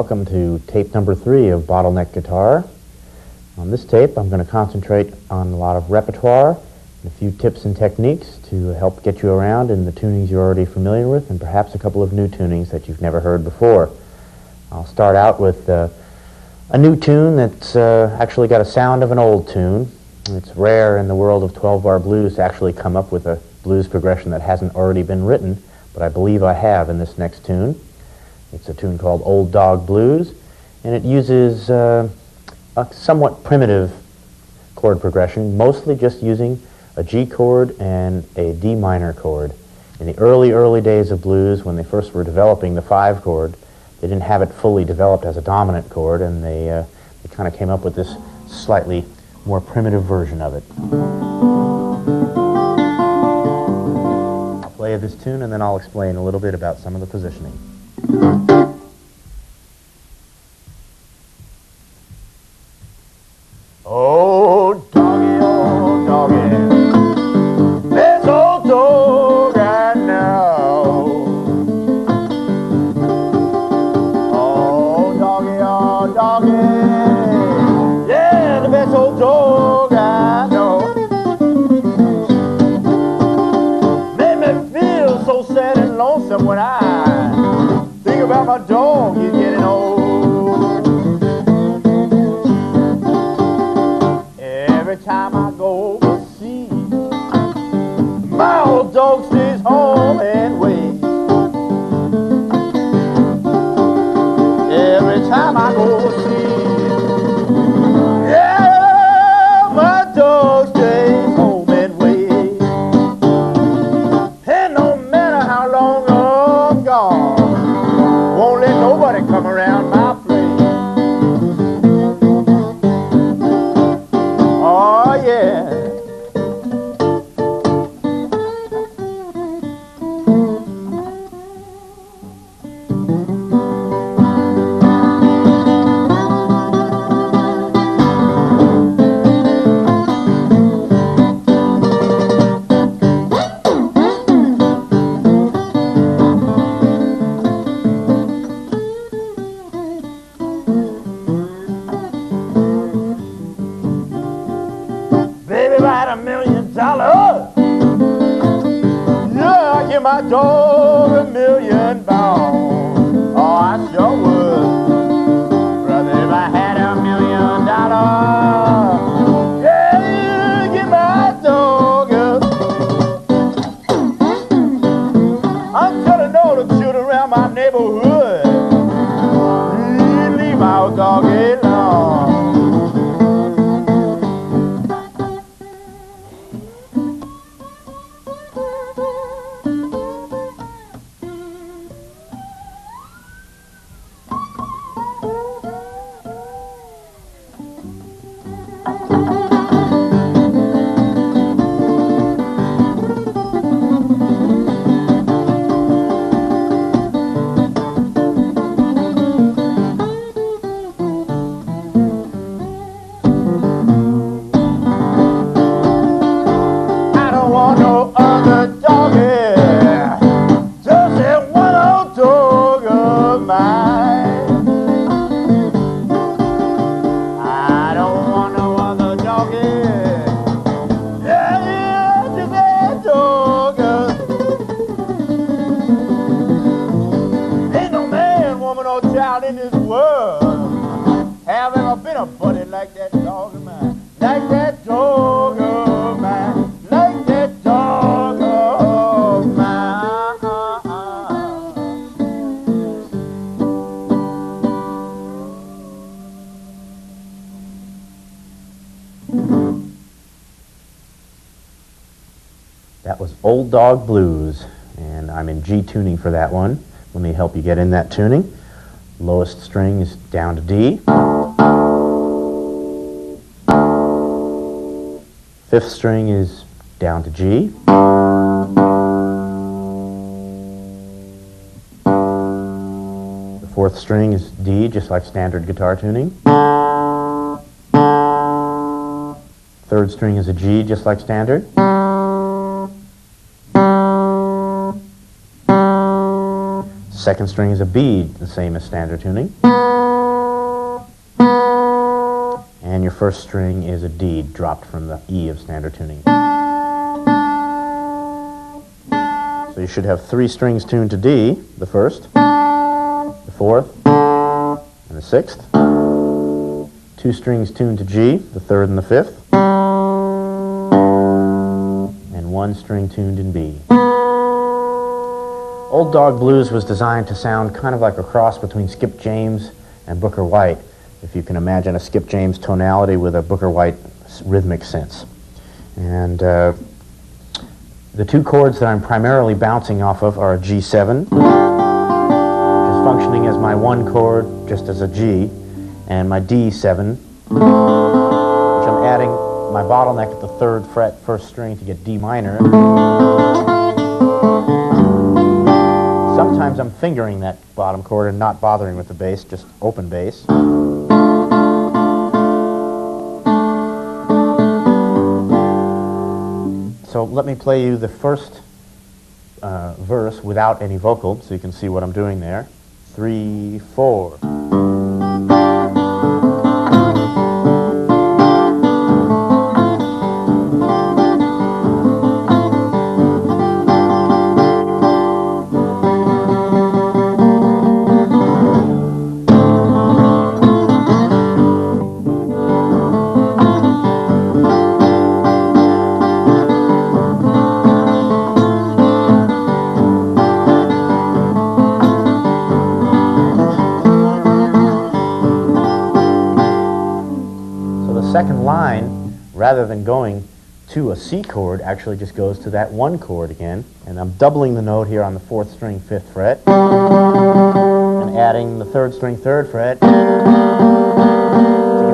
welcome to tape number 3 of Bottleneck Guitar. On this tape, I'm going to concentrate on a lot of repertoire and a few tips and techniques to help get you around in the tunings you're already familiar with, and perhaps a couple of new tunings that you've never heard before. I'll start out with a new tune that's actually got a sound of an old tune. It's rare in the world of 12-bar blues to actually come up with a blues progression that hasn't already been written, but I believe I have in this next tune. It's a tune called Old Dog Blues, and it uses a somewhat primitive chord progression, mostly just using a G chord and a D minor chord. In the early days of blues, when they first were developing the 5 chord, they didn't have it fully developed as a dominant chord, and they kind of came up with this slightly more primitive version of it. I'll play this tune and then I'll explain a little bit about some of the positioning. Oh, doggy, there's old dog right now. Oh, doggy, yeah, the best old dog I know. Made me feel so sad and lonesome when I think about my dog, he's getting old. Every time I go overseas, my old dog stays home and waits. Every time I go overseas, yeah, my dog stays home and waits. And no matter how long I'm gone, won't let nobody come around my place. Oh, yeah. Baby, write $1 million. Yeah, I give my dog $1 million. Oh, I sure would. Brother, if I had $1 million, yeah, give my dog up. I'm telling all the children around my neighborhood, leave my old dog alone. Child in this world have ever been a buddy like that dog of mine, like that dog of mine, like that dog of mine. That was Old Dog Blues, and I'm in G tuning for that one. Let me help you get in that tuning. Lowest string is down to D. 5th string is down to G. The 4th string is D, just like standard guitar tuning. 3rd string is a G, just like standard. 2nd string is a B, the same as standard tuning. first string is a D, dropped from the E of standard tuning. So you should have 3 strings tuned to D, the first, the fourth, and the sixth. 2 strings tuned to G, the third and the fifth. And 1 string tuned in B. Old Dog Blues was designed to sound kind of like a cross between Skip James and Booker White, if you can imagine a Skip James tonality with a Booker White rhythmic sense. And the 2 chords that I'm primarily bouncing off of are a G7, which is functioning as my 1 chord just as a G, and my D7, which I'm adding my bottleneck at the 3rd fret, 1st string to get D minor. Sometimes I'm fingering that bottom chord and not bothering with the bass, just open bass. So let me play you the first verse without any vocal, so you can see what I'm doing there. 3, 4. Second line, rather than going to a C chord, actually just goes to that 1 chord again, and I'm doubling the note here on the 4th string, 5th fret, and adding the 3rd string, 3rd fret to get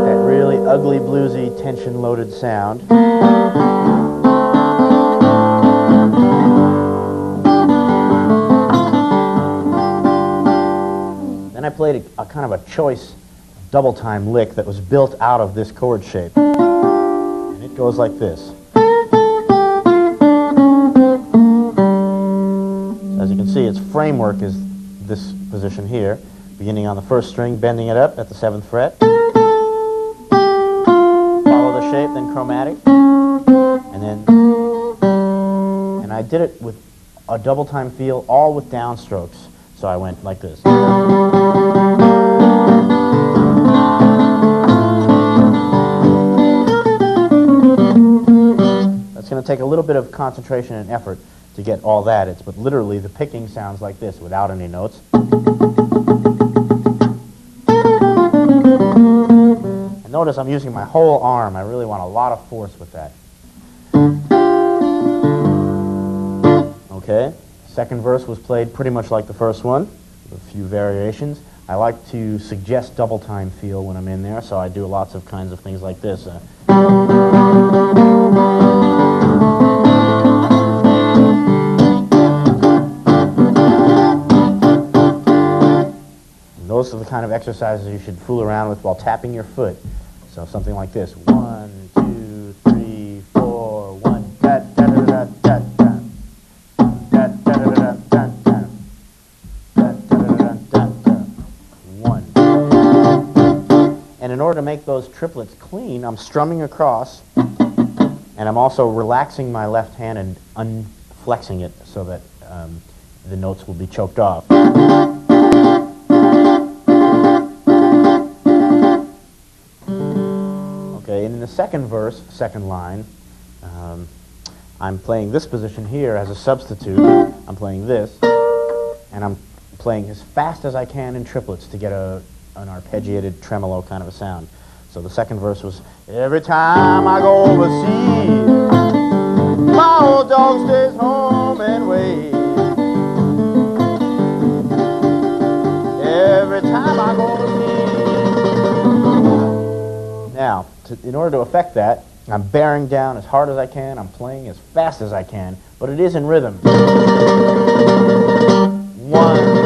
that really ugly, bluesy, tension-loaded sound. Then I played a kind of a choice double time lick that was built out of this chord shape. And it goes like this. So as you can see, its framework is this position here, beginning on the 1st string, bending it up at the 7th fret. Follow the shape, then chromatic. And I did it with a double time feel, all with downstrokes. So I went like this. It's going to take a little bit of concentration and effort to get all that. But literally the picking sounds like this without any notes. And notice I'm using my whole arm. I really want a lot of force with that. Okay, second verse was played pretty much like the first one, with a few variations. I like to suggest double time feel when I'm in there, so I do lots of kinds of things like this. Those are the kind of exercises you should fool around with while tapping your foot. So something like this: 1, 2, 3, 4, 1, da da da da da da, da da da da da da, da da da da da, 1. And in order to make those triplets clean, I'm strumming across, and I'm also relaxing my left hand and unflexing it so that the notes will be choked off. Okay, and in the second verse, second line, I'm playing this position here as a substitute. I'm playing this, and I'm playing as fast as I can in triplets to get an arpeggiated tremolo kind of a sound. So the second verse was, every time I go overseas, my old dog stays home and waits. Every time I go overseas. Now, in order to affect that, I'm bearing down as hard as I can, I'm playing as fast as I can, but it is in rhythm. 1,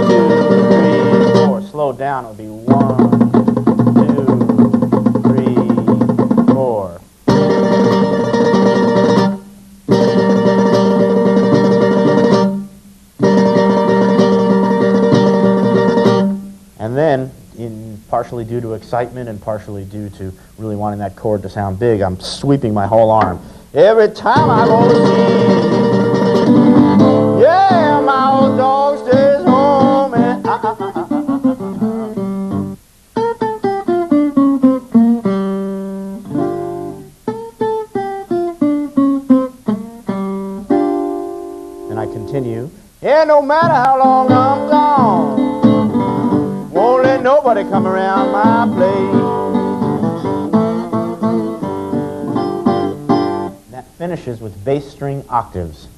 2, 3, 4. Slow down, it would be 1, 2, 3, 4. And then, partially due to excitement and partially due to really wanting that chord to sound big. I'm sweeping my whole arm. Every time I go to see, yeah, my old dog stays home and Then I continue. Yeah, no matter how long I'm gone, won't let nobody come around my place. And that finishes with bass string octaves,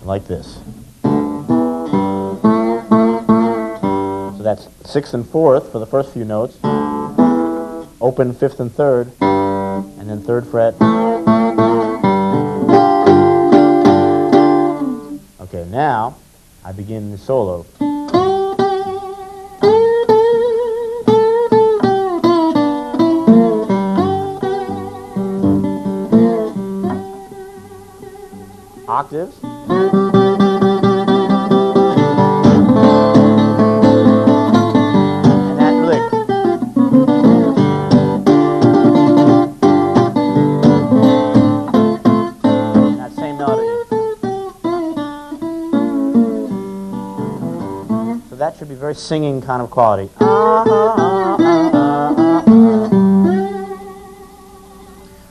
like this. So that's 6th and 4th for the first few notes, open 5th and 3rd, and then 3rd fret. Okay, now I begin the solo. Octaves. And that lick. And that same melody. So that should be very singing kind of quality.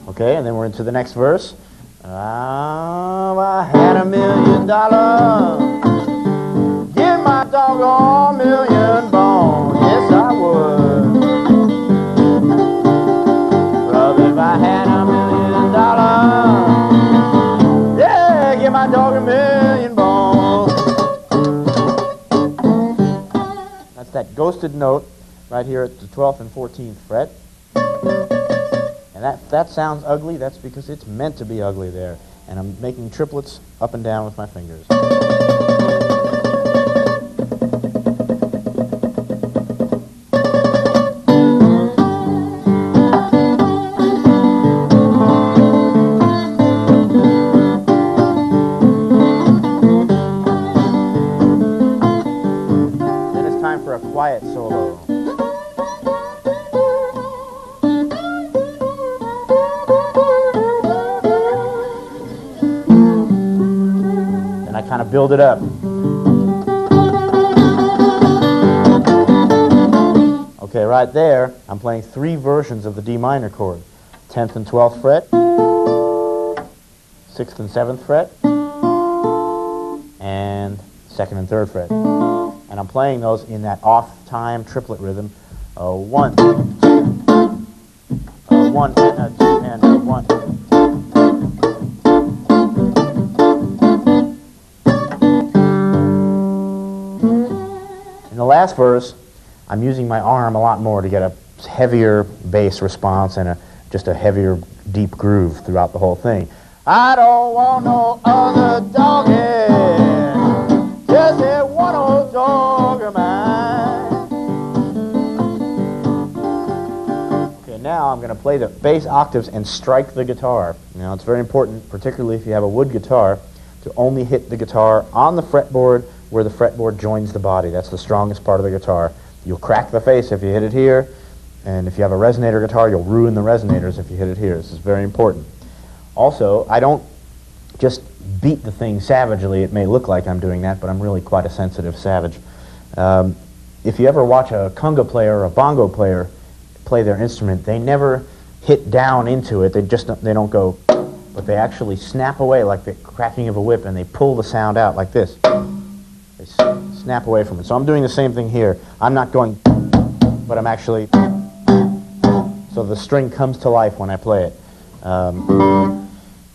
Okay, and then we're into the next verse. I had $1 million, give my dog a million bones. Yes, I would. Brother, if I had $1 million, yeah, give my dog a million bones. That's that ghosted note right here at the 12th and 14th fret. And that sounds ugly. That's because it's meant to be ugly there. And I'm making triplets up and down with my fingers. Then it's time for a quiet solo. Kind of build it up. Okay, right there, I'm playing 3 versions of the D minor chord. 10th and 12th fret, 6th and 7th fret, and 2nd and 3rd fret. And I'm playing those in that off-time triplet rhythm. 1, 2, 1 and a 2 and a 1. In the last verse, I'm using my arm a lot more to get a heavier bass response and just a heavier, deep groove throughout the whole thing. I don't want no other doggy, just that one old dog of mine. Okay, now I'm going to play the bass octaves and strike the guitar. Now, it's very important, particularly if you have a wood guitar, to only hit the guitar on the fretboard where the fretboard joins the body. That's the strongest part of the guitar. You'll crack the face if you hit it here, and if you have a resonator guitar, you'll ruin the resonators if you hit it here. This is very important. Also, I don't just beat the thing savagely. It may look like I'm doing that, but I'm really quite a sensitive savage. If you ever watch a conga player or a bongo player play their instrument, they never hit down into it. They don't go, but they actually snap away like the cracking of a whip, and they pull the sound out like this. They snap away from it. So I'm doing the same thing here. I'm not going, but I'm actually, so the string comes to life when I play it.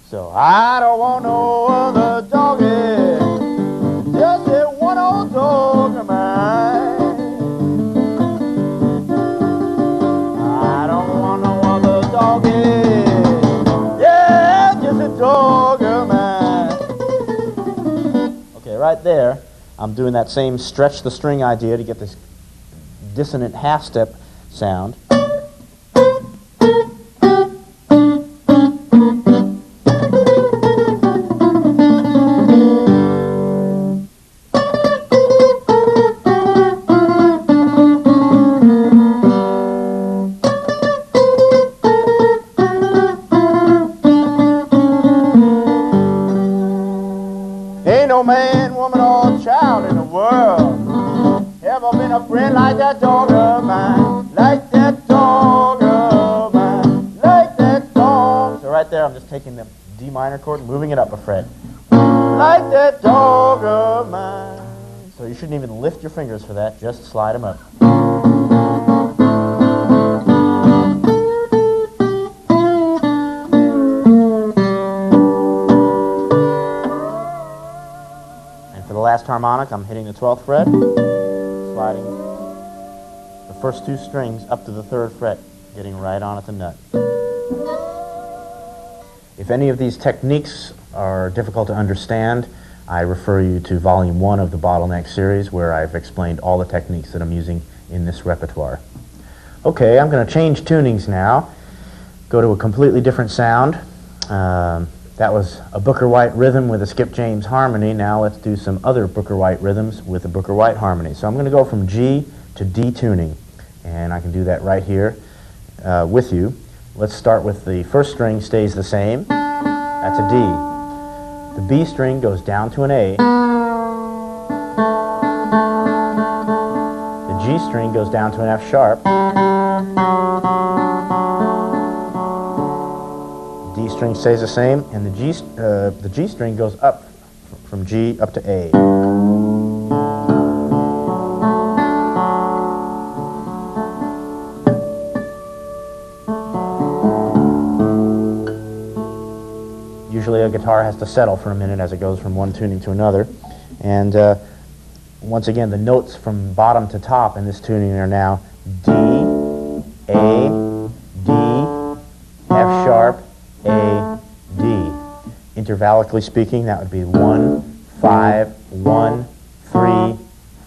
So I don't want no other doggy, just that one old dog of mine. I don't want no other doggy, yeah, just a dog of mine. Okay, right there, I'm doing that same stretch the string idea to get this dissonant half step sound. a friend like that dog of mine, like that dog of mine, like that dog. So right there, I'm just taking the D minor chord and moving it up a fret. Like that dog of mine. So you shouldn't even lift your fingers for that, just slide them up. And for the last harmonic, I'm hitting the 12th fret, sliding the first two strings up to the 3rd fret, getting right on at the nut. If any of these techniques are difficult to understand, I refer you to Volume 1 of the Bottleneck series, where I've explained all the techniques that I'm using in this repertoire. Okay, I'm going to change tunings now, go to a completely different sound. That was a Booker White rhythm with a Skip James harmony. Now let's do some other Booker White rhythms with a Booker White harmony. So I'm going to go from G to D tuning, and I can do that right here with you. Let's start with the first string stays the same. That's a D. The B string goes down to an A. The G string goes down to an F sharp. The D string stays the same, and the G string goes up from G up to A. Usually a guitar has to settle for a minute as it goes from one tuning to another. And once again, the notes from bottom to top in this tuning are now D, A, D, F sharp, A, D. Intervallically speaking, that would be 1, 5, 1, 3,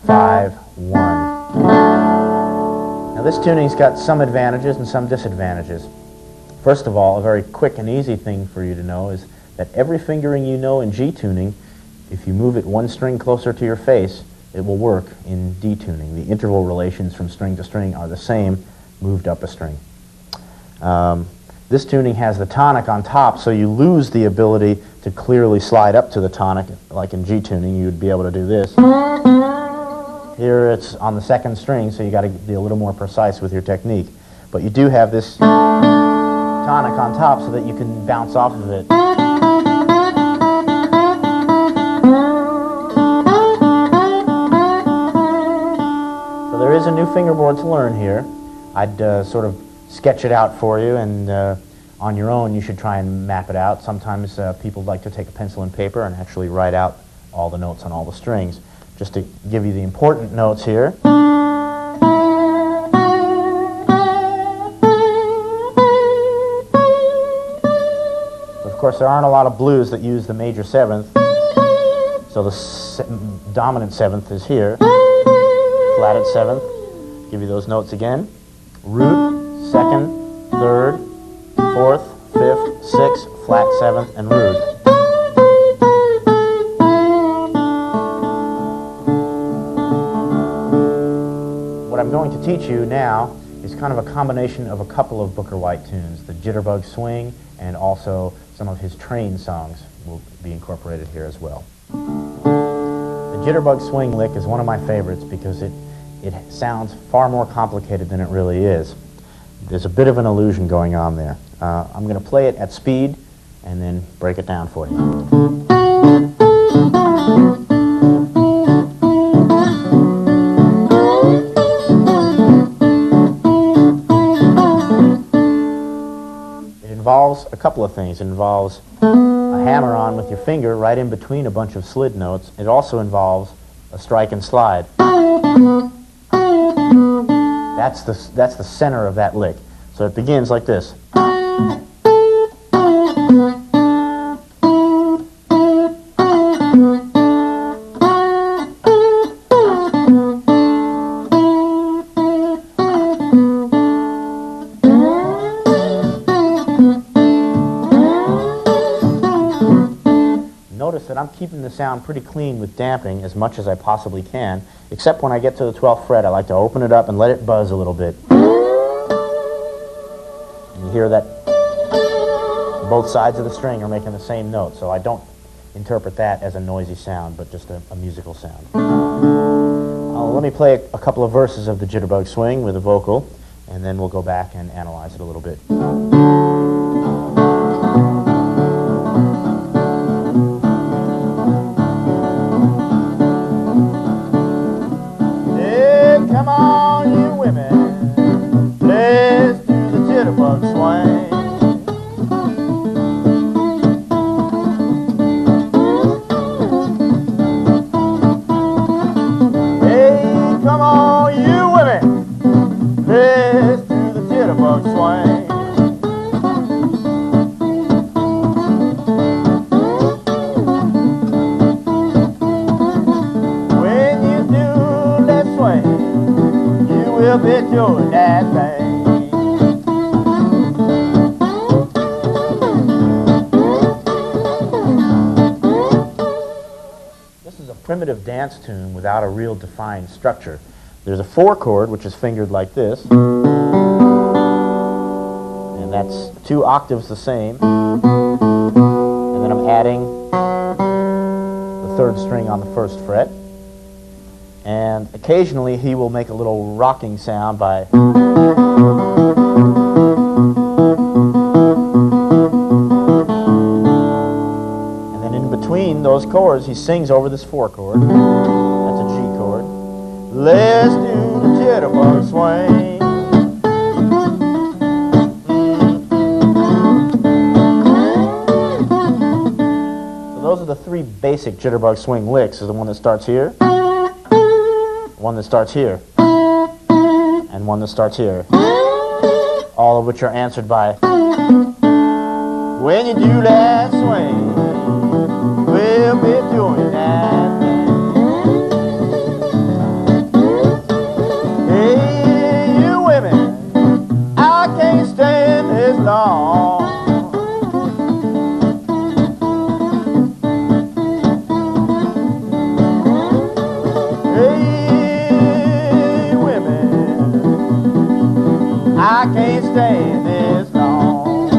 5, 1. Now this tuning's got some advantages and some disadvantages. First of all, a very quick and easy thing for you to know is that every fingering you know in G tuning, if you move it one string closer to your face, it will work in D tuning. The interval relations from string to string are the same, moved up a string. This tuning has the tonic on top, so you lose the ability to clearly slide up to the tonic. Like in G tuning, you would be able to do this. Here it's on the 2nd string, so you got to be a little more precise with your technique. But you do have this tonic on top so that you can bounce off of it. So there is a new fingerboard to learn here. I'd sort of sketch it out for you, and on your own you should try and map it out. Sometimes people like to take a pencil and paper and actually write out all the notes on all the strings. Just to give you the important notes here. Of course, there aren't a lot of blues that use the major 7th, so the dominant 7th is here. Flatted 7th, give you those notes again. Root, 2nd, 3rd, 4th, 5th, 6th, flat 7th, and root. What I'm going to teach you now is kind of a combination of a couple of Booker White tunes, the Jitterbug Swing, and also some of his train songs will be incorporated here as well. The Jitterbug Swing lick is one of my favorites because it sounds far more complicated than it really is. There's a bit of an illusion going on there. I'm going to play it at speed and then break it down for you. It involves a couple of things. It involves a hammer-on with your finger right in between a bunch of slid notes. It also involves a strike and slide. That's the center of that lick. So it begins like this. Notice that I'm keeping the sound pretty clean with damping as much as I possibly can, except when I get to the 12th fret. I like to open it up and let it buzz a little bit. And you hear that both sides of the string are making the same note, so I don't interpret that as a noisy sound, but just a musical sound. Let me play a couple of verses of the Jitterbug Swing with a vocal, and then we'll go back and analyze it a little bit. Hey, come on, you women, let's do the Jitterbug Swing. Come on, you women, let's do the Jitterbug Swing. When you do that swing, you will be doing that thing. This is a primitive dance tune without a real defined structure. There's a 4 chord, which is fingered like this, and that's 2 octaves the same, and then I'm adding the 3rd string on the 1st fret, and occasionally he will make a little rocking sound by and then in between those chords he sings over this 4 chord. That's a G chord. Let's do the Jitterbug Swing. So those are the 3 basic Jitterbug Swing licks. Is the one that starts here, one that starts here, and one that starts here. All of which are answered by when you do that swing, we'll be doing that. Long. Hey, women, I can't stay this long.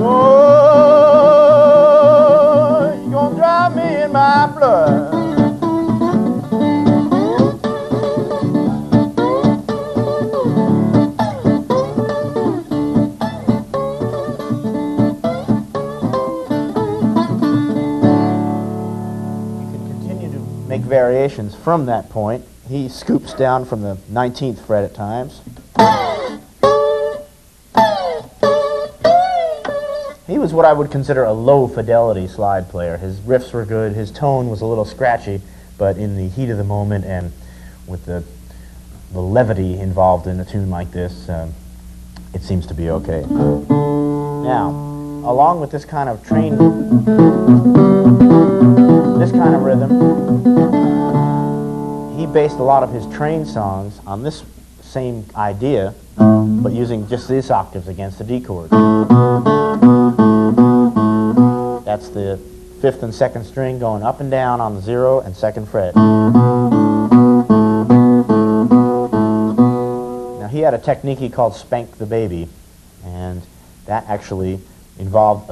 Oh, you're gonna drive me in my blood. Make variations from that point. He scoops down from the 19th fret at times. He was what I would consider a low fidelity slide player. His riffs were good, his tone was a little scratchy, but in the heat of the moment and with the levity involved in a tune like this, it seems to be okay. Now, along with this kind of rhythm, he based a lot of his train songs on this same idea, but using just these octaves against the D chord. That's the 5th and 2nd string going up and down on the 0 and 2nd fret. Now he had a technique he called Spank the Baby, and that actually involved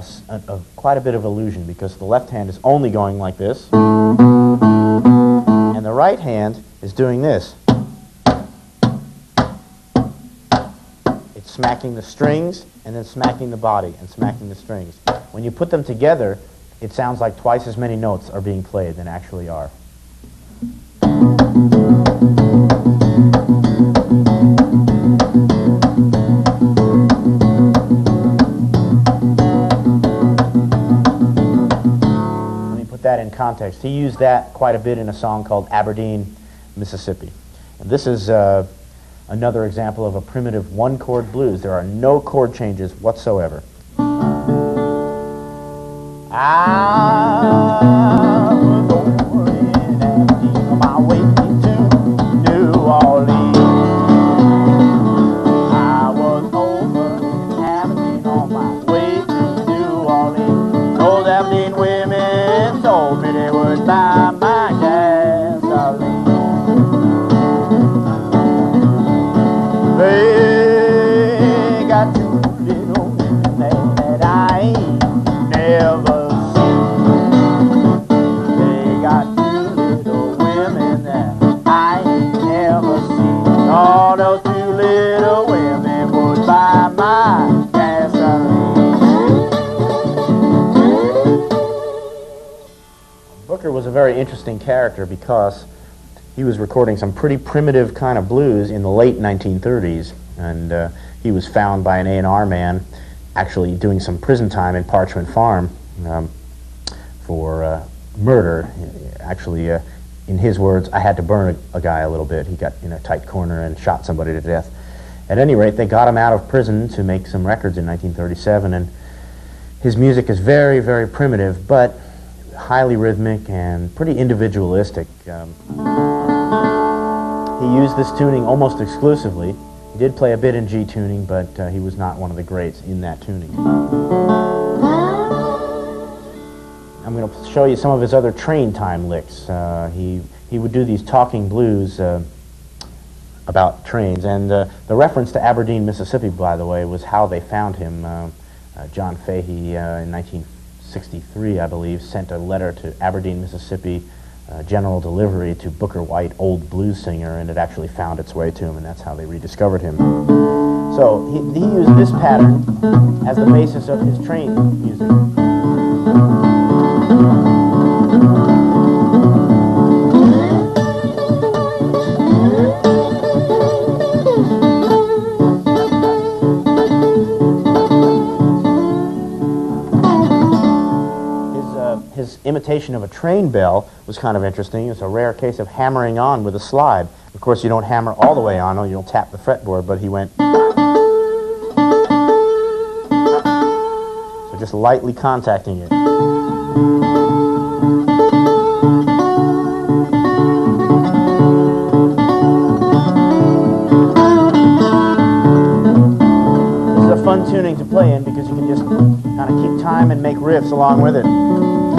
quite a bit of illusion, because the left hand is only going like this, and the right hand is doing this. It's smacking the strings and then smacking the body and smacking the strings. When you put them together, it sounds like twice as many notes are being played than actually are. That in context. He used that quite a bit in a song called Aberdeen, Mississippi. And this is another example of a primitive 1-chord blues. There are no chord changes whatsoever. I was over in Aberdeen on my way to New Orleans. I was over in Aberdeen on my way to New Orleans. Those Aberdeen women told me they would buy my gasoline. They got 2 little women there that I ain't never seen. very interesting character because he was recording some pretty primitive kind of blues in the late 1930s, and he was found by an A&R man actually doing some prison time in Parchment Farm for murder. Actually, in his words, I had to burn a guy a little bit. He got in a tight corner and shot somebody to death. At any rate, they got him out of prison to make some records in 1937, and his music is very, very primitive, but highly rhythmic and pretty individualistic. He used this tuning almost exclusively. He did play a bit in G tuning, but he was not one of the greats in that tuning. I'm going to show you some of his other train time licks. He would do these talking blues about trains, and the reference to Aberdeen, Mississippi, by the way, was how they found him. John Fahey, in 1963, I believe, sent a letter to Aberdeen, Mississippi, general delivery to Booker White, old blues singer, and it actually found its way to him, and that's how they rediscovered him. So he used this pattern as the basis of his train music. His imitation of a train bell was kind of interesting. It's a rare case of hammering on with a slide. Of course, you don't hammer all the way on, or you don't tap the fretboard, but he went. So just lightly contacting it. This is a fun tuning to play in because you can just kind of keep time and make riffs along with it. Let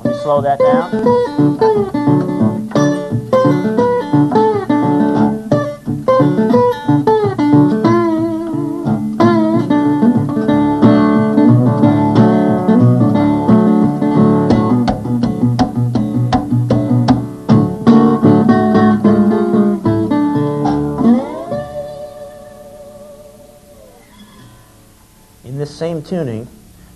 me slow that down. In this same tuning,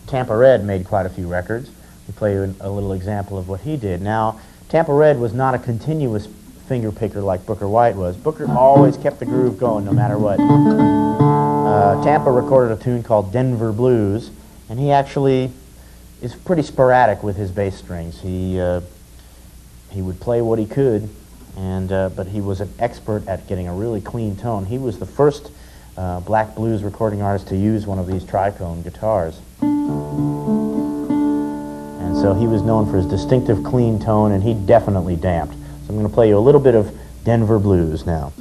Tampa Red made quite a few records. We play you a little example of what he did. Now, Tampa Red was not a continuous finger picker like Booker White was. Booker always kept the groove going no matter what. Tampa recorded a tune called Denver Blues, and he actually is pretty sporadic with his bass strings. He would play what he could, but he was an expert at getting a really clean tone. He was the first black blues recording artist to use one of these tricone guitars. And so he was known for his distinctive clean tone, and he definitely damped. So I'm going to play you a little bit of Denver Blues now.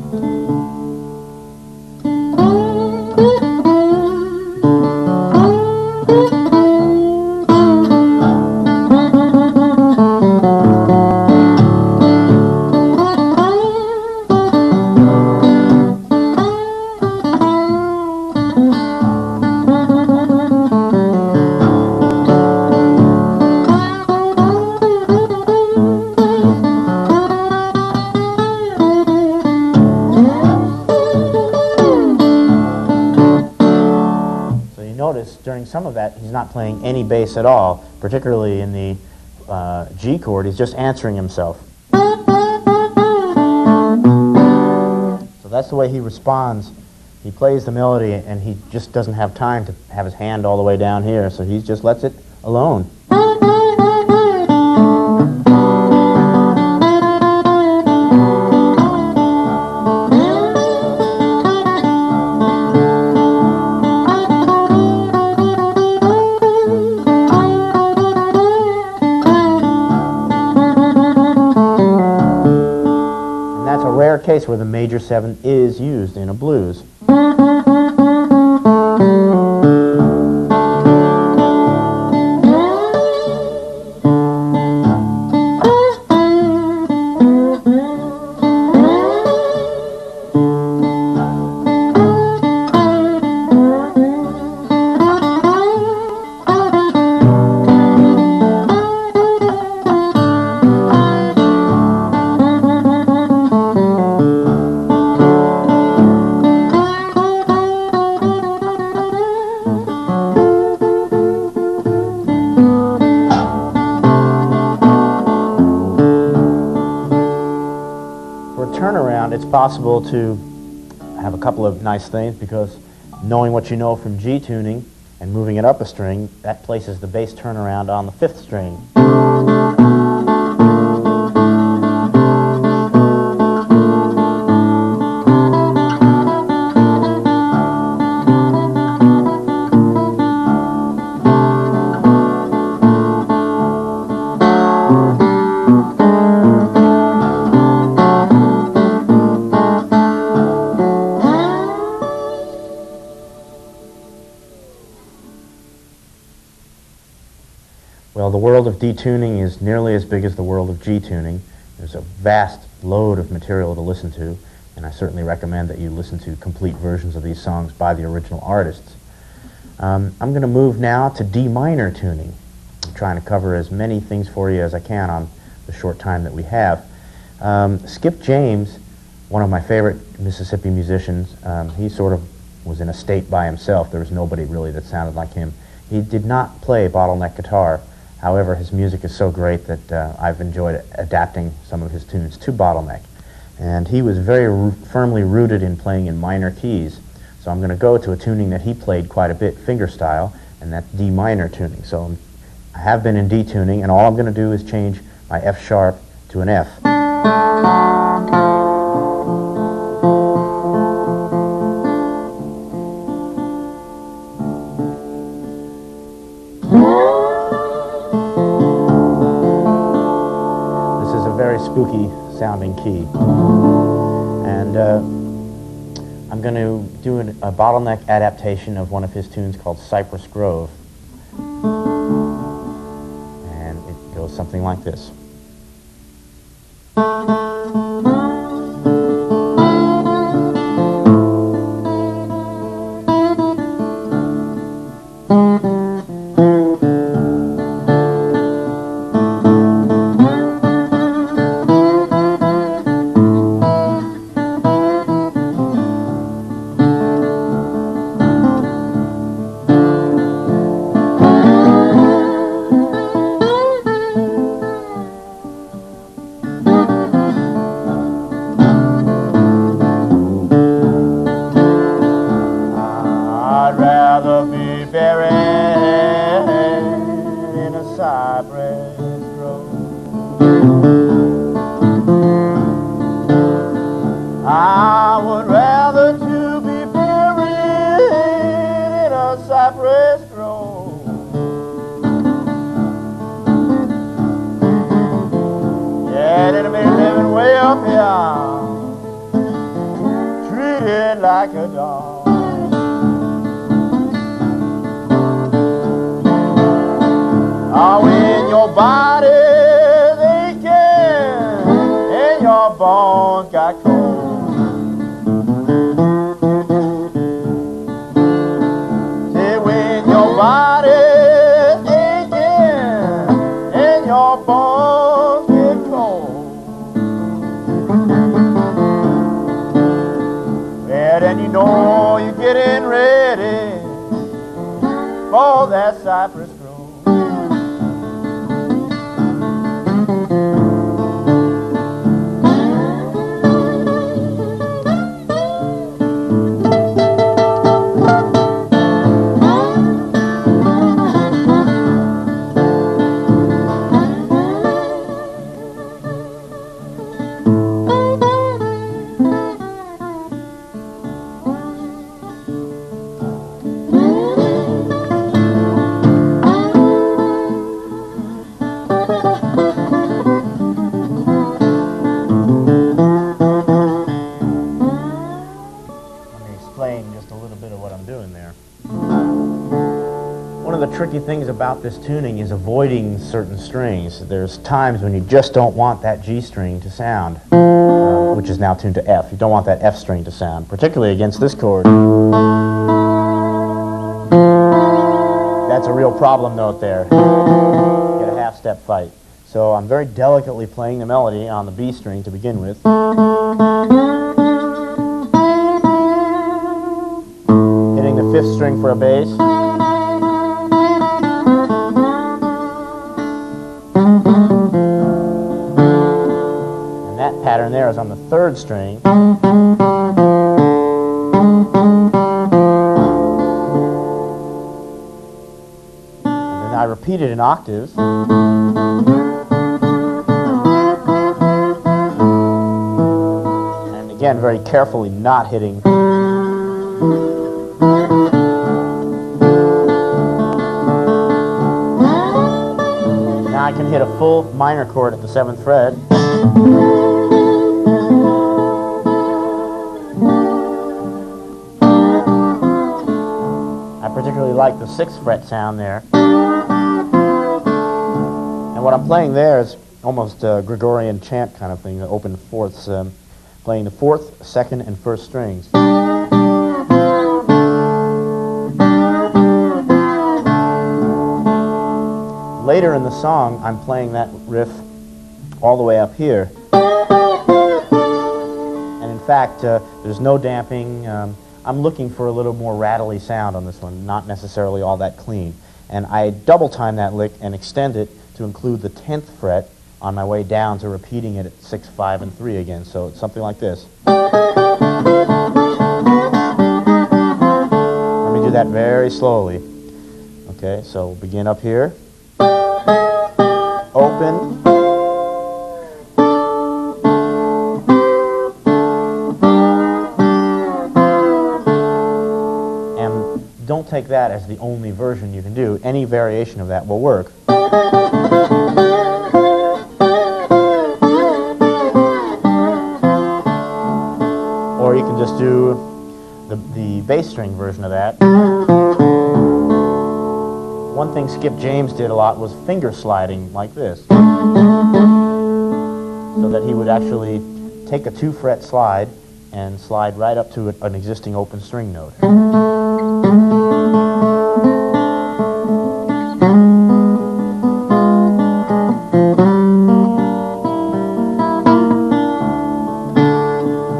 Notice during some of that he's not playing any bass at all, particularly in the G chord. He's just answering himself. So that's the way he responds. He plays the melody and he just doesn't have time to have his hand all the way down here, so he just lets it alone. Rare case where the major 7 is used in a blues. possible to have a couple of nice things, because knowing what you know from G tuning and moving it up a string, that places the bass turnaround on the 5th string. Well, the world of D tuning is nearly as big as the world of G tuning. There's a vast load of material to listen to, and I certainly recommend that you listen to complete versions of these songs by the original artists. I'm going to move now to D minor tuning. I'm trying to cover as many things for you as I can on the short time that we have. Skip James, one of my favorite Mississippi musicians, he sort of was in a state by himself. There was nobody really that sounded like him. He did not play bottleneck guitar. However, his music is so great that I've enjoyed adapting some of his tunes to bottleneck. And he was very firmly rooted in playing in minor keys. So I'm going to go to a tuning that he played quite a bit, fingerstyle, and that's D minor tuning. So I have been in D tuning, and all I'm going to do is change my F sharp to an F. Spooky sounding key, and I'm going to do a bottleneck adaptation of one of his tunes called Cypress Grove, and it goes something like this. I would rather to be buried in a cypress grove. Yeah, it'll be living way up here, treated like a dog. Oh, when your body's aching and your bones got cold. Say, when your body's aching and your bones get cold, yeah, then you know you're getting ready for that cypress grove. Just a little bit of what I'm doing there. One of the tricky things about this tuning is avoiding certain strings. There's times when you just don't want that G string to sound, which is now tuned to F. You don't want that F string to sound, particularly against this chord. That's a real problem note there. Get a half-step fight. So I'm very delicately playing the melody on the B string to begin with. Hitting the 5th string for a bass. And that pattern there is on the 3rd string. And then I repeat it in octaves. And again, very carefully not hitting. Now I can hit a full minor chord at the 7th fret. I particularly like the 6th fret sound there. And what I'm playing there is almost a Gregorian chant kind of thing, the open fourths, playing the 4th, 2nd, and 1st strings. Later in the song, I'm playing that riff all the way up here. And in fact, there's no damping. I'm looking for a little more rattly sound on this one, not necessarily all that clean. And I double time that lick and extend it to include the 10th fret on my way down to repeating it at 6, 5, and 3 again. So it's something like this. Let me do that very slowly. Okay, so we'll begin up here. Open. And don't take that as the only version you can do. Any variation of that will work. Or you can just do the bass string version of that. One thing Skip James did a lot was finger sliding like this. So that he would actually take a 2-fret slide and slide right up to an existing open string note.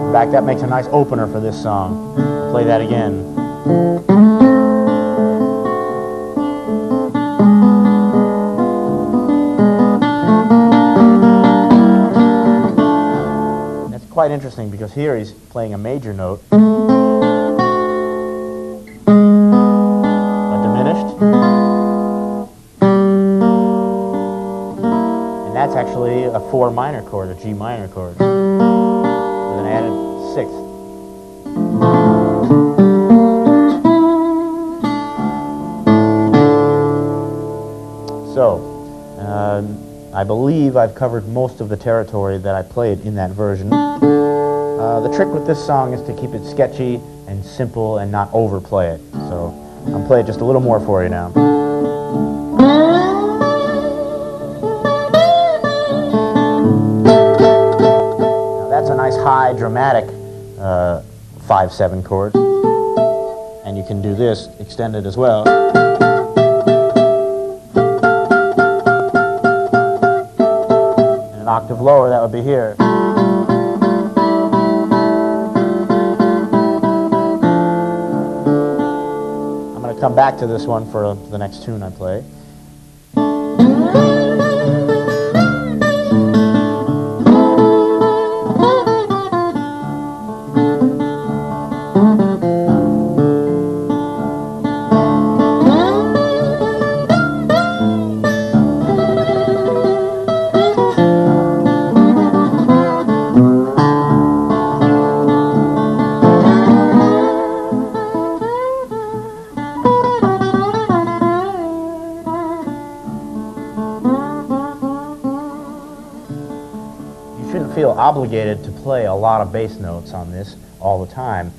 In fact, that makes a nice opener for this song. Play that again. Quite interesting because here he's playing a major note, a diminished, and that's actually a 4 minor chord, a G minor chord, with an added 6th. So, I believe I've covered most of the territory that I played in that version. The trick with this song is to keep it sketchy and simple and not overplay it. So I'll play it just a little more for you now. Now that's a nice high dramatic 5/7 chord. And you can do this extended as well. And an octave lower, that would be here. Come back to this one for the next tune I play. Feel obligated to play a lot of bass notes on this all the time.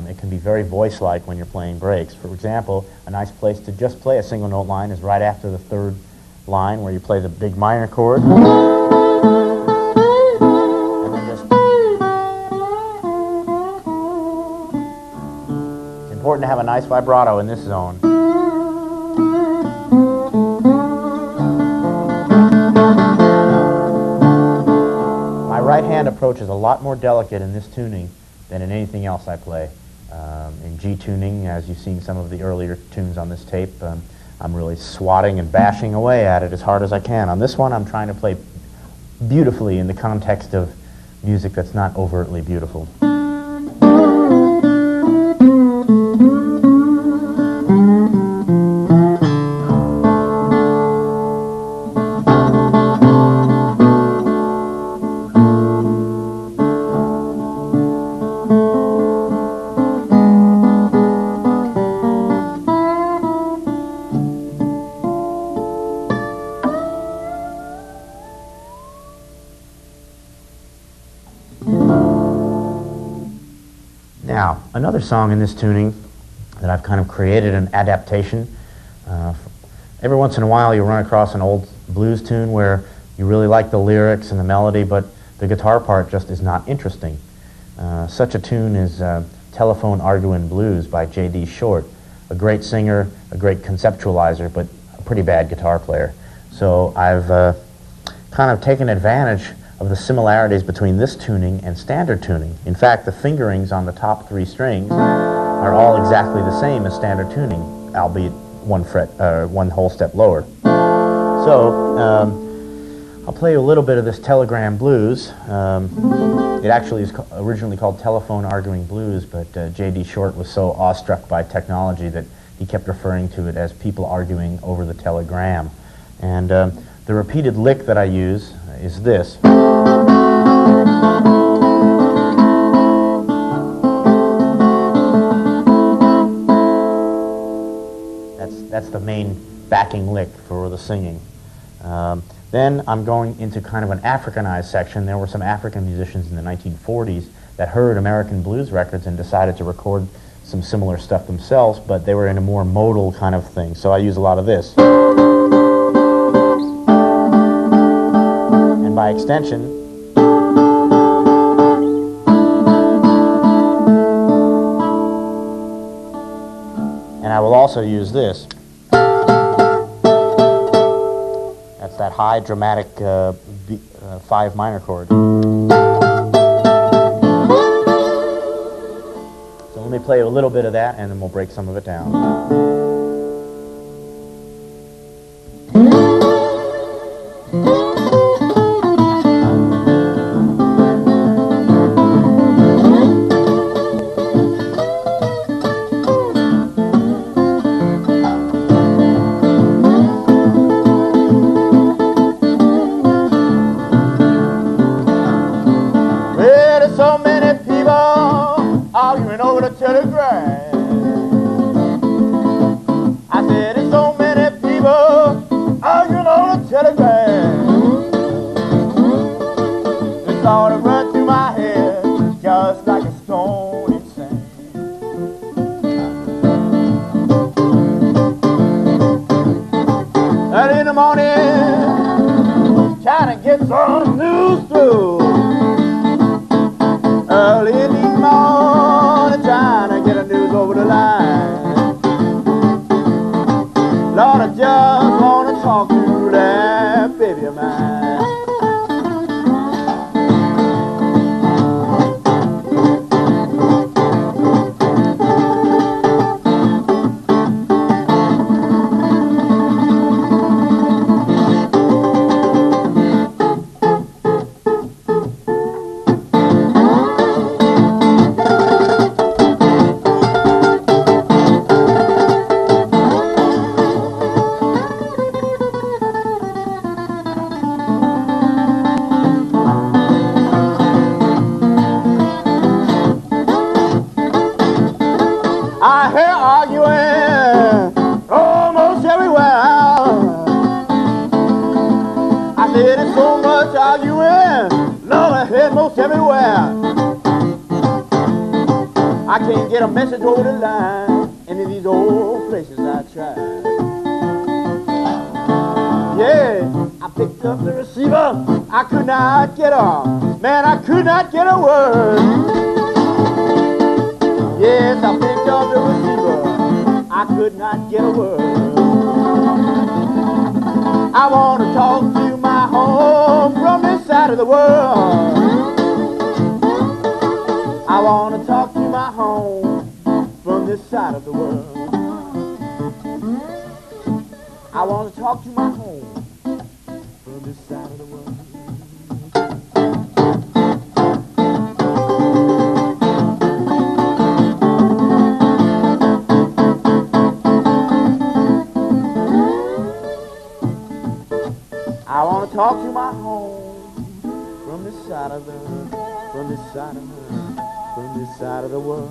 It can be very voice-like when you're playing breaks. For example, a nice place to just play a single note line is right after the 3rd line where you play the big minor chord. And then just... It's important to have a nice vibrato in this zone. Right-hand approach is a lot more delicate in this tuning than in anything else I play. In G tuning, as you've seen some of the earlier tunes on this tape, I'm really swatting and bashing away at it as hard as I can. On this one, I'm trying to play beautifully in the context of music that's not overtly beautiful. Now, another song in this tuning that I've kind of created an adaptation. Every once in a while you run across an old blues tune where you really like the lyrics and the melody, but the guitar part just is not interesting. Such a tune is Telephone Arguin' Blues by J.D. Short, a great singer, a great conceptualizer, but a pretty bad guitar player. So I've kind of taken advantage of the similarities between this tuning and standard tuning. In fact, the fingerings on the top 3 strings are all exactly the same as standard tuning, albeit one whole step lower. So I'll play you a little bit of this Telegram Blues. It actually is originally called Telephone Arguing Blues, but J.D. Short was so awestruck by technology that he kept referring to it as people arguing over the telegram. And the repeated lick that I use is this. That's the main backing lick for the singing. Then I'm going into kind of an Africanized section. There were some African musicians in the 1940s that heard American blues records and decided to record some similar stuff themselves, but they were in a more modal kind of thing. So I use a lot of this. And by extension, and I will also use this. That's that high dramatic 5 minor chord. So let me play a little bit of that and then we'll break some of it down. So many people arguing over the telegram. I said there's so many people arguing over the telegram. This ought to run through my head just like a stone in sand. Early in the morning, trying to get some news through. Early in the morning, trying to get the news over the line. Lord, I just want to talk to that baby of mine. I hear arguing almost everywhere. I said there's so much arguing, Lord, I hear most everywhere. I can't get a message over the line, and in these old places I tried. Yeah, I picked up the receiver, I could not get on. Man, I could not get a word. Yes, I picked up the receiver, I could not get a word. I want to talk to my home from this side of the world. I want to talk to my home from this side of the world. I want to talk to my home from this side of the world. talk to my home from this side of the, from this side of the, from this side of the world.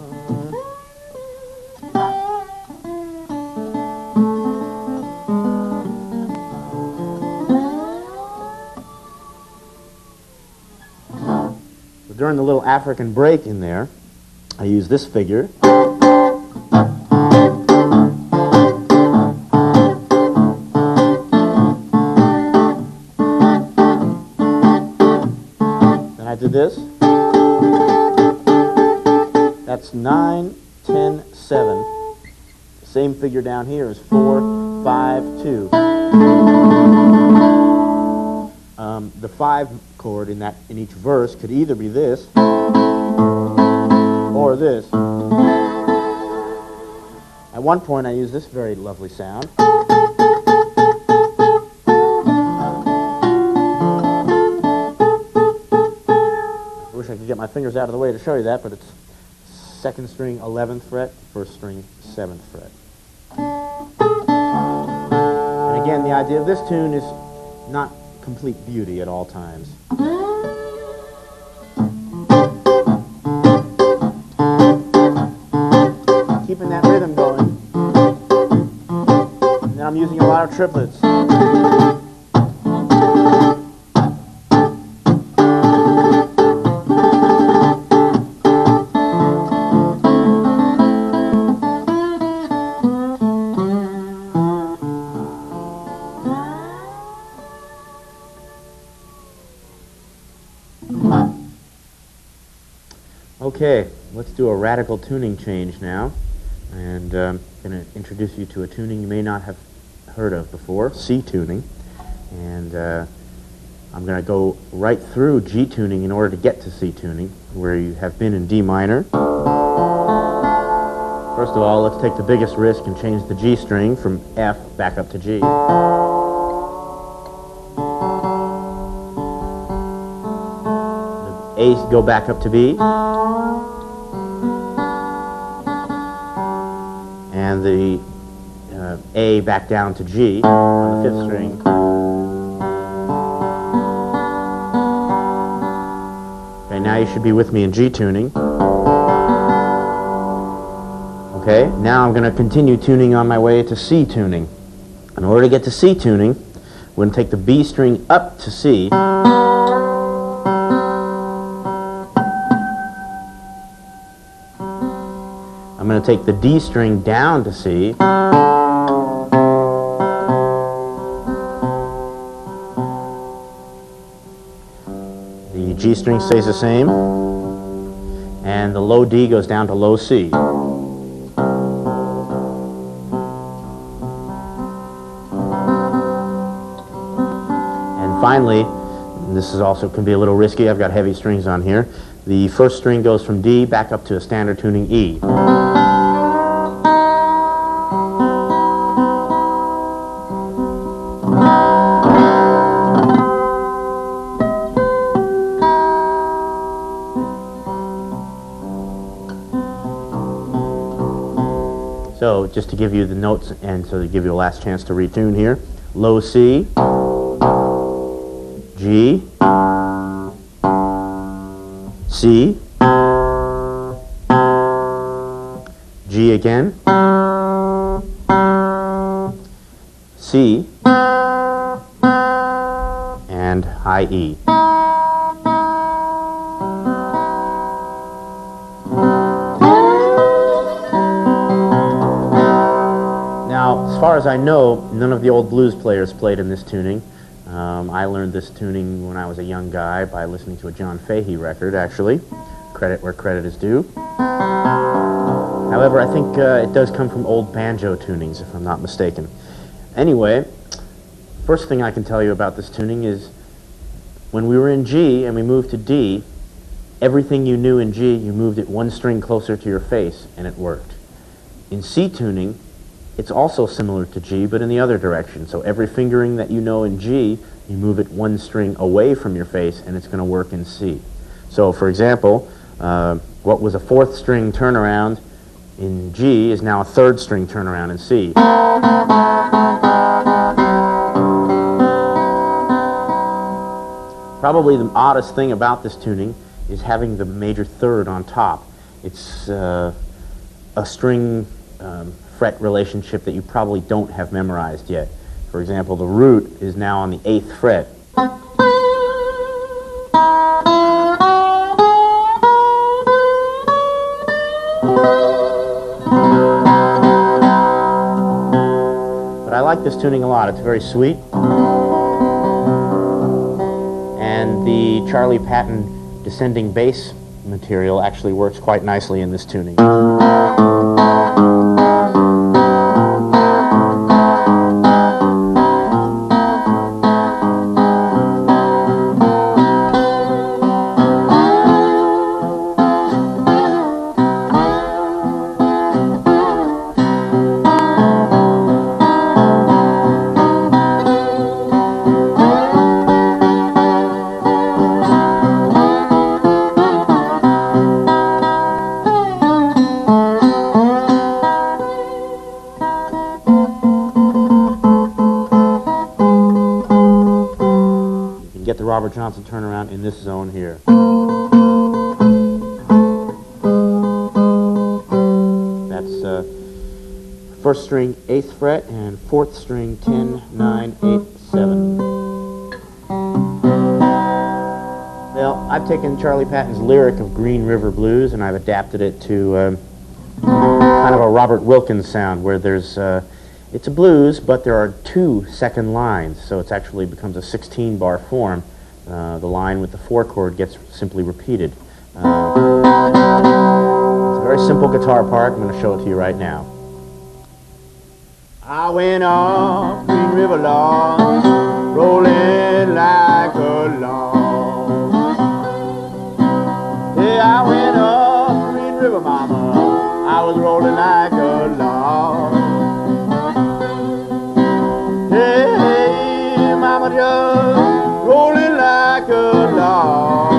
So during the little African break in there, I use this figure. I did this. That's 9, 10, 7. The same figure down here is 4, 5, 2. The 5 chord in each verse could either be this or this. At one point I used this very lovely sound. I could get my fingers out of the way to show you that, but it's 2nd string 11th fret, 1st string 7th fret. And again, the idea of this tune is not complete beauty at all times. Keeping that rhythm going. And then I'm using a lot of triplets. Okay, let's do a radical tuning change now, and I'm going to introduce you to a tuning you may not have heard of before, C tuning, and I'm going to go right through G tuning in order to get to C tuning, where you have been in D minor. First of all, let's take the biggest risk and change the G string from F back up to G. A go back up to B, and the A back down to G on the 5th string. Okay, now you should be with me in G tuning. Okay, now I'm going to continue tuning on my way to C tuning. In order to get to C tuning, we're going to take the B string up to C. I'm going to take the D string down to C. The G string stays the same, and the low D goes down to low C. And finally, this is also can be a little risky, I've got heavy strings on here. The 1st string goes from D back up to a standard tuning E. So, just to give you the notes and so to give you a last chance to retune here. Low C, G, C, G again, C, and high E. Now, as far as I know, none of the old blues players played in this tuning. I learned this tuning when I was a young guy by listening to a John Fahey record, actually. Credit where credit is due. However, I think it does come from old banjo tunings, if I'm not mistaken. Anyway, first thing I can tell you about this tuning is when we were in G and we moved to D, everything you knew in G, you moved it one string closer to your face, and it worked. In C tuning, it's also similar to G, but in the other direction. So every fingering that you know in G, you move it one string away from your face, and it's going to work in C. So, for example, what was a 4th string turnaround in G is now a 3rd string turnaround in C. Probably the oddest thing about this tuning is having the major third on top. It's a string fret relationship that you probably don't have memorized yet. For example, the root is now on the 8th fret. But I like this tuning a lot. It's very sweet. And the Charlie Patton descending bass material actually works quite nicely in this tuning. Get the Robert Johnson turnaround in this zone here. That's first string 8th fret and 4th string 10, 9, 8, 7. Well, I've taken Charlie Patton's lyric of Green River Blues and I've adapted it to kind of a Robert Wilkins sound where there's it's a blues, but there are 2 second lines, so it actually becomes a 16-bar form. The line with the 4 chord gets simply repeated. It's a very simple guitar part. I'm going to show it to you right now. I went up Green River, Lord, rolling like a log. Yeah, I went up Green River, mama, I was rolling like a log. Hey, mama, just rolling like a log.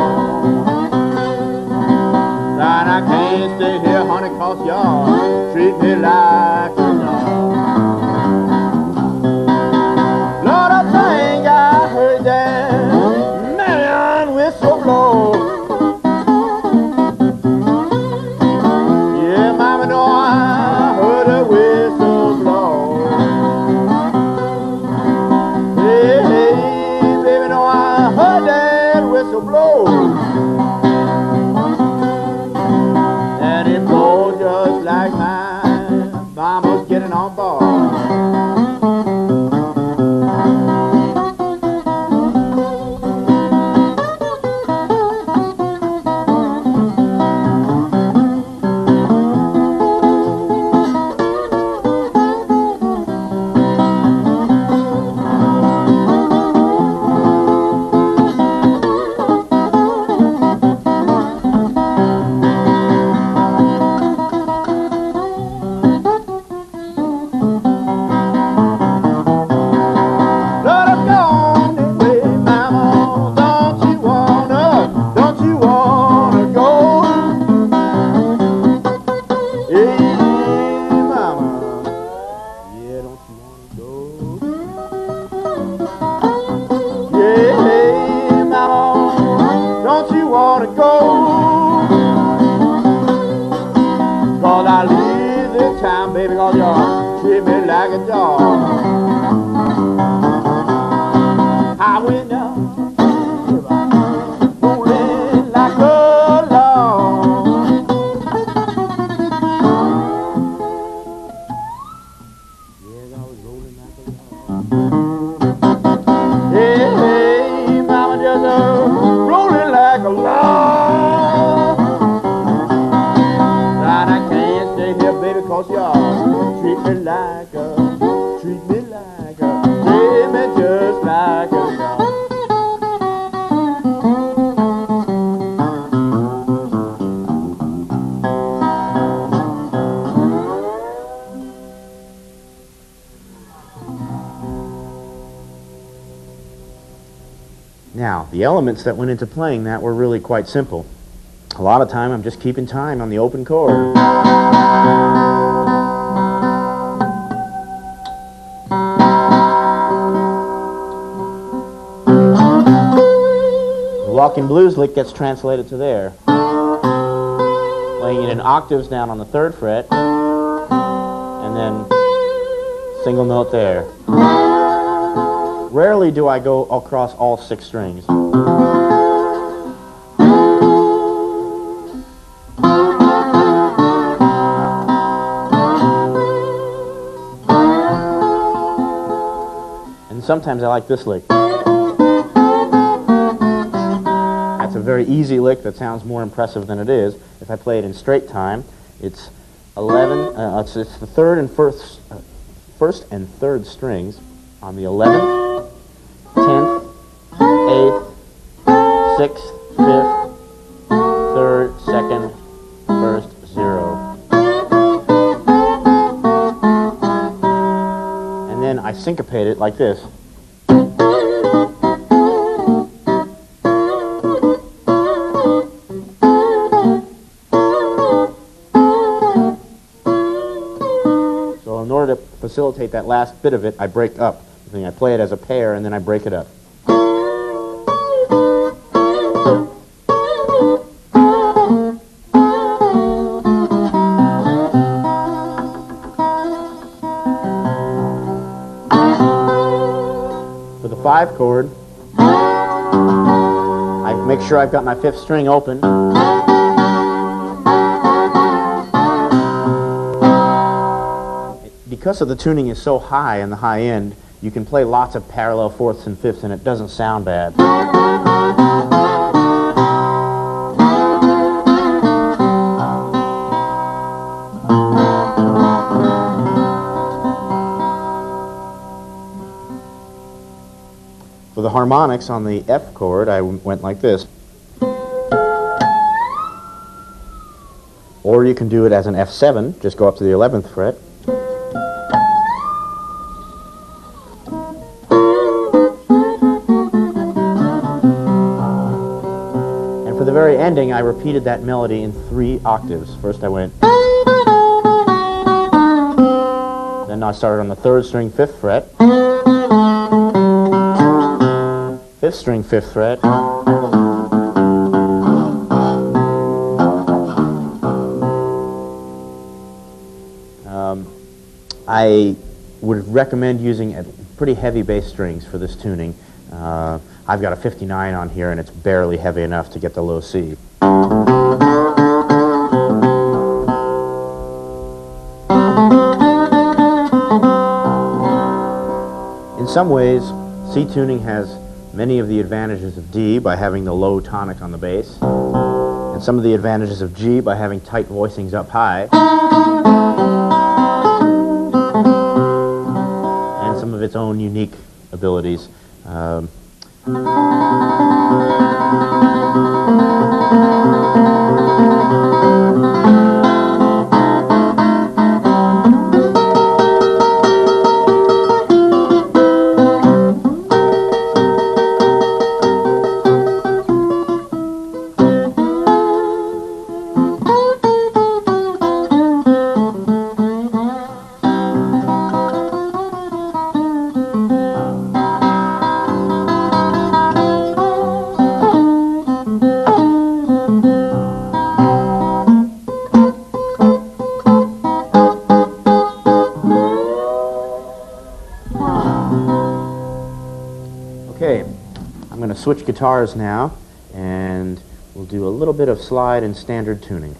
And I can't stay here, honey, 'cause y'all treat me like a dog. Lord, I think I heard that man whistle blow. Yeah, mama, know I heard a whistle blow. Blow. And it blows just like mine. Mama's getting on board. Baby, 'cause you treat me like a dog. I went down, rolling like a log. Yeah, I was rolling like a log. Hey, hey, mama, just rolling like a log. And I can't stay here, baby, 'cause y'all treat me like a, treat me just like a dog. Now, the elements that went into playing that were really quite simple. A lot of time I'm just keeping time on the open chord. walking blues lick gets translated to there. Playing it in octaves down on the 3rd fret, and then single note there. Rarely do I go across all 6 strings. And sometimes I like this lick. That's a very easy lick that sounds more impressive than it is. If I play it in straight time, it's 11. It's the 3rd and 1st and 3rd strings on the 11th, 10th, 8th, 6th, 5th, 3rd, 2nd, 1st, 0. And then I syncopate it like this. In order to facilitate that last bit of it, I break up. I play it as a pair, and then I break it up. For the 5 chord, I make sure I've got my 5th string open. Because of the tuning is so high in the high end, you can play lots of parallel 4ths and 5ths and it doesn't sound bad. For the harmonics on the F chord, I went like this. Or you can do it as an F7, just go up to the 11th fret. For the very ending, I repeated that melody in 3 octaves. First I went, then I started on the 3rd string, 5th fret, 5th string, 5th fret, I would recommend using pretty heavy bass strings for this tuning. I've got a 59 on here and it's barely heavy enough to get the low C. In some ways, C tuning has many of the advantages of D by having the low tonic on the bass, and some of the advantages of G by having tight voicings up high, and some of its own unique abilities. Okay, I'm going to switch guitars now, and we'll do a little bit of slide and standard tuning.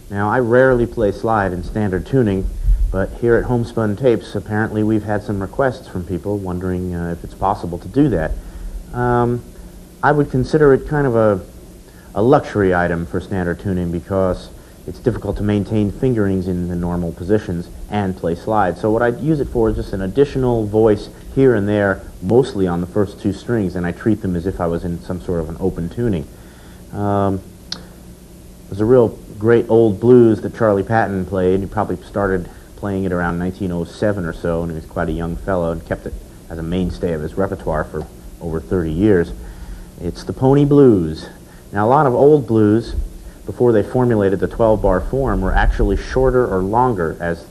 Now, I rarely play slide in standard tuning, but here at Homespun Tapes, apparently we've had some requests from people wondering if it's possible to do that. I would consider it kind of a luxury item for standard tuning because it's difficult to maintain fingerings in the normal positions and play slide. So what I'd use it for is just an additional voice here and there, mostly on the first 2 strings, and I treat them as if I was in some sort of an open tuning. There's a real great old blues that Charlie Patton played. He probably started playing it around 1907 or so, and he was quite a young fellow and kept it as a mainstay of his repertoire for over 30 years. It's the Pony Blues. Now, a lot of old blues, before they formulated the 12-bar form, were actually shorter or longer as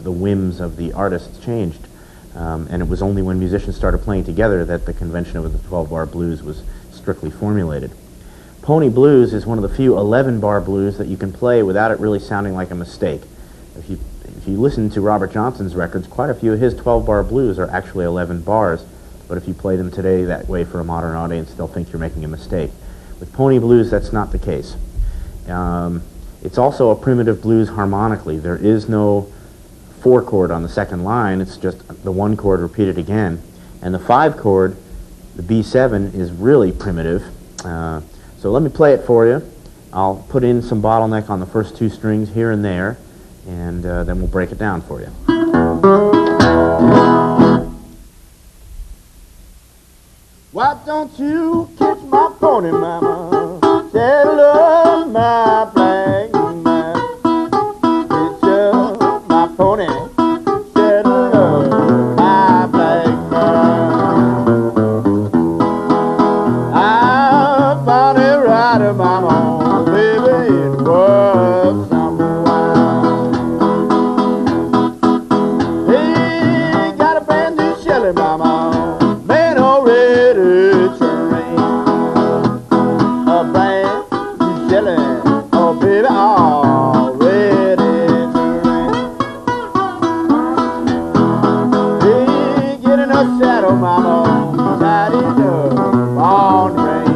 the whims of the artists changed. And it was only when musicians started playing together that the convention of the 12-bar blues was strictly formulated. Pony blues is one of the few 11-bar blues that you can play without it really sounding like a mistake. If you listen to Robert Johnson's records, quite a few of his 12-bar blues are actually 11 bars, but if you play them today that way for a modern audience, they'll think you're making a mistake. With Pony blues, that's not the case. It's also a primitive blues harmonically. There is no 4 chord on the second line, it's just the 1 chord repeated again. And the 5 chord, the B7, is really primitive. So let me play it for you. I'll put in some bottleneck on the first 2 strings here and there, and then we'll break it down for you. Why don't you catch my pony, mama? Saddle up my black man. Catch up my pony. Saddle up my black man. I found a rider, mama, baby, it was someone. He got a brand new Shelly, mama, man already trained. A brand new Shelly, oh baby, already trained. He get in a saddle, mama, tied it up on the rein.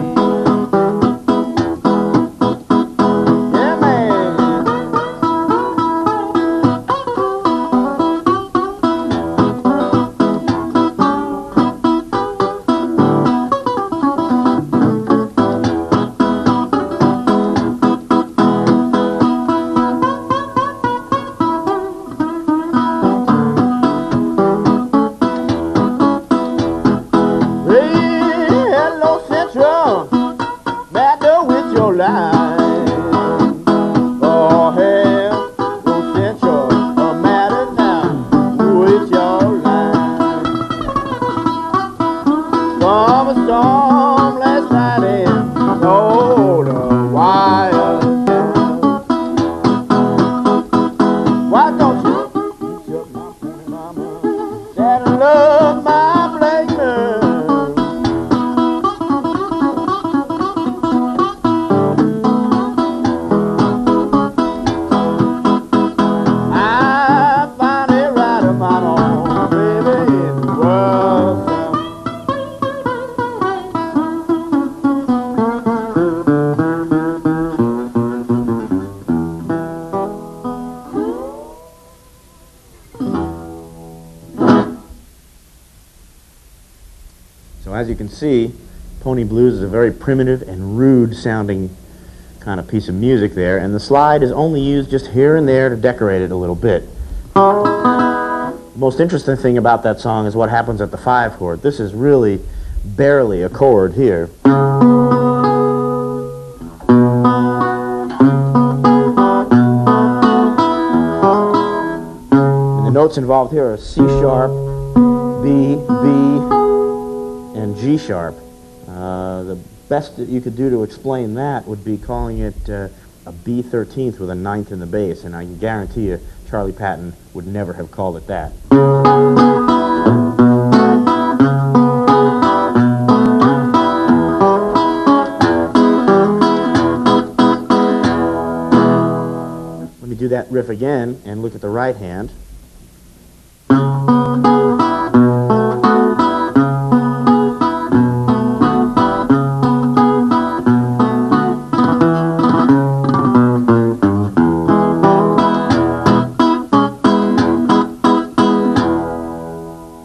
So as you can see, Pony Blues is a very primitive and rude sounding kind of piece of music there, and the slide is only used just here and there to decorate it a little bit. The most interesting thing about that song is what happens at the 5 chord. This is really barely a chord here. And the notes involved here are C sharp, B, and G sharp. The best that you could do to explain that would be calling it a B13th with a 9th in the bass, and I can guarantee you Charlie Patton would never have called it that. Let me do that riff again and look at the right hand.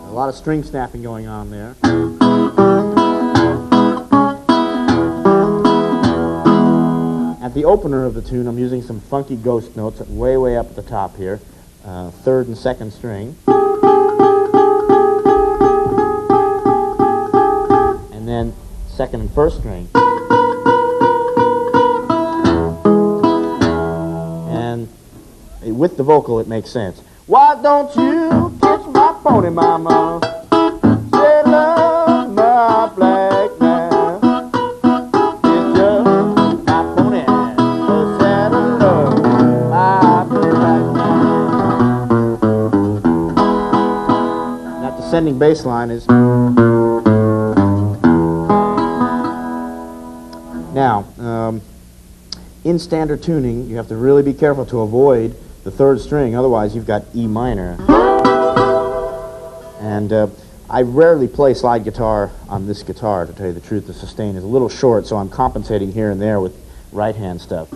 A lot of string snapping going on there. At the opener of the tune, I'm using some funky ghost notes way up at the top here. 3rd and 2nd string. And then 2nd and 1st string. And with the vocal, it makes sense. Why don't you catch my pony, mama? Saddle up my black man. Catch up my pony, saddle up my black man. And at the ascending bass line is... Now, in standard tuning, you have to really be careful to avoid the third string, otherwise you've got E minor. And I rarely play slide guitar on this guitar, to tell you the truth. The sustain is a little short, so I'm compensating here and there with right-hand stuff.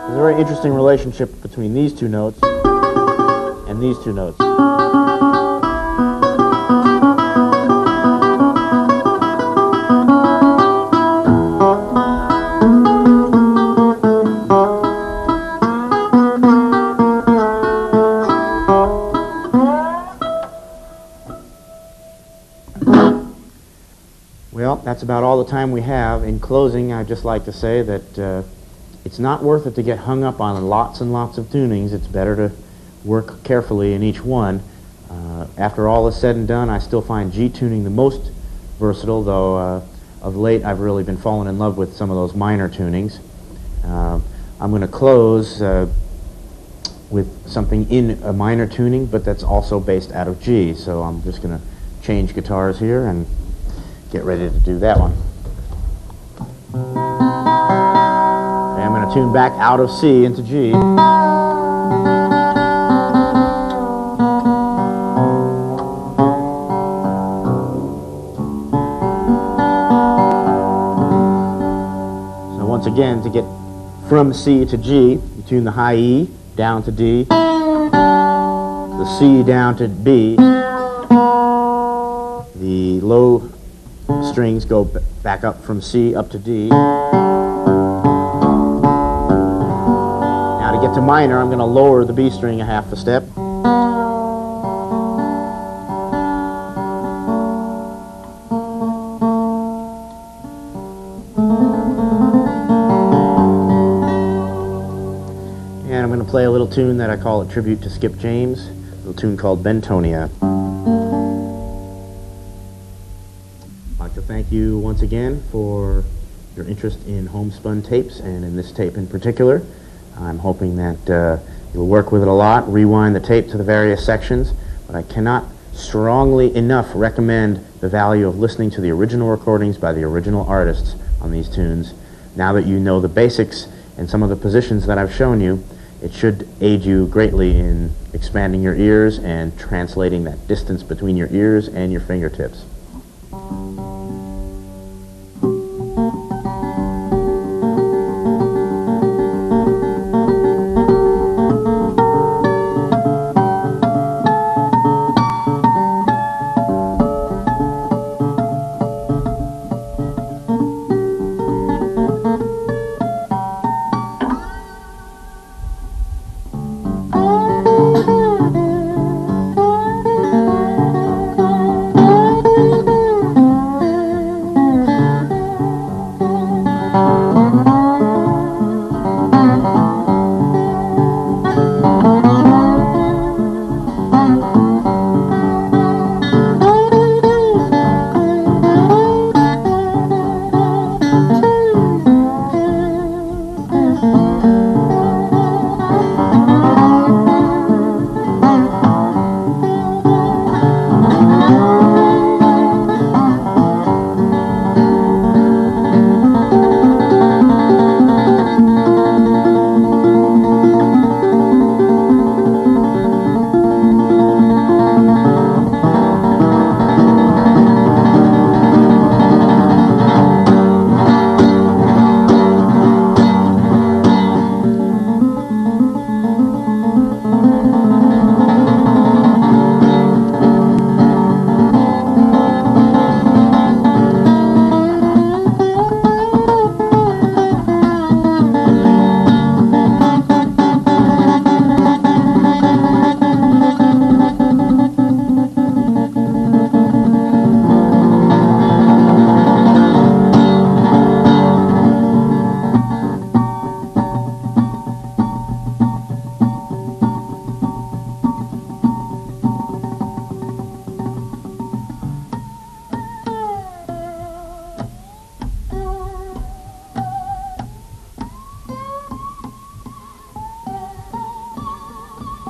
There's a very interesting relationship between these two notes and these two notes. Well, that's about all the time we have. In closing, I'd just like to say that it's not worth it to get hung up on lots and lots of tunings. It's better to work carefully in each one. After all is said and done, I still find G tuning the most versatile, though of late I've really been falling in love with some of those minor tunings. I'm going to close with something in a minor tuning, but that's also based out of G. So I'm just going to change guitars here and get ready to do that one. Okay, I'm going to tune back out of C into G. So once again, to get from C to G, you tune the high E down to D, the C down to B, the low strings go back up from C up to D. Now to get to minor, I'm going to lower the B string a half a step. And I'm going to play a little tune that I call a tribute to Skip James, a little tune called Bentonia. I'd like to thank you once again for your interest in homespun tapes, and in this tape in particular. I'm hoping that you'll work with it a lot, rewind the tape to the various sections, but I cannot strongly enough recommend the value of listening to the original recordings by the original artists on these tunes. Now that you know the basics and some of the positions that I've shown you, it should aid you greatly in expanding your ears and translating that distance between your ears and your fingertips.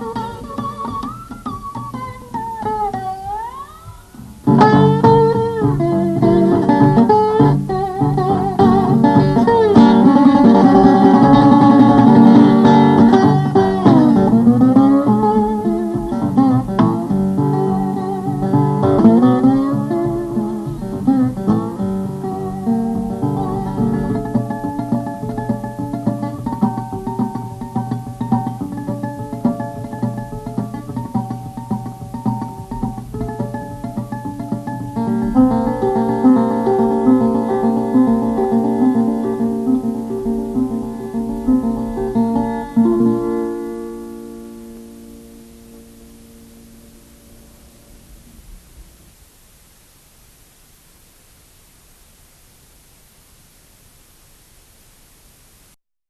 Bye.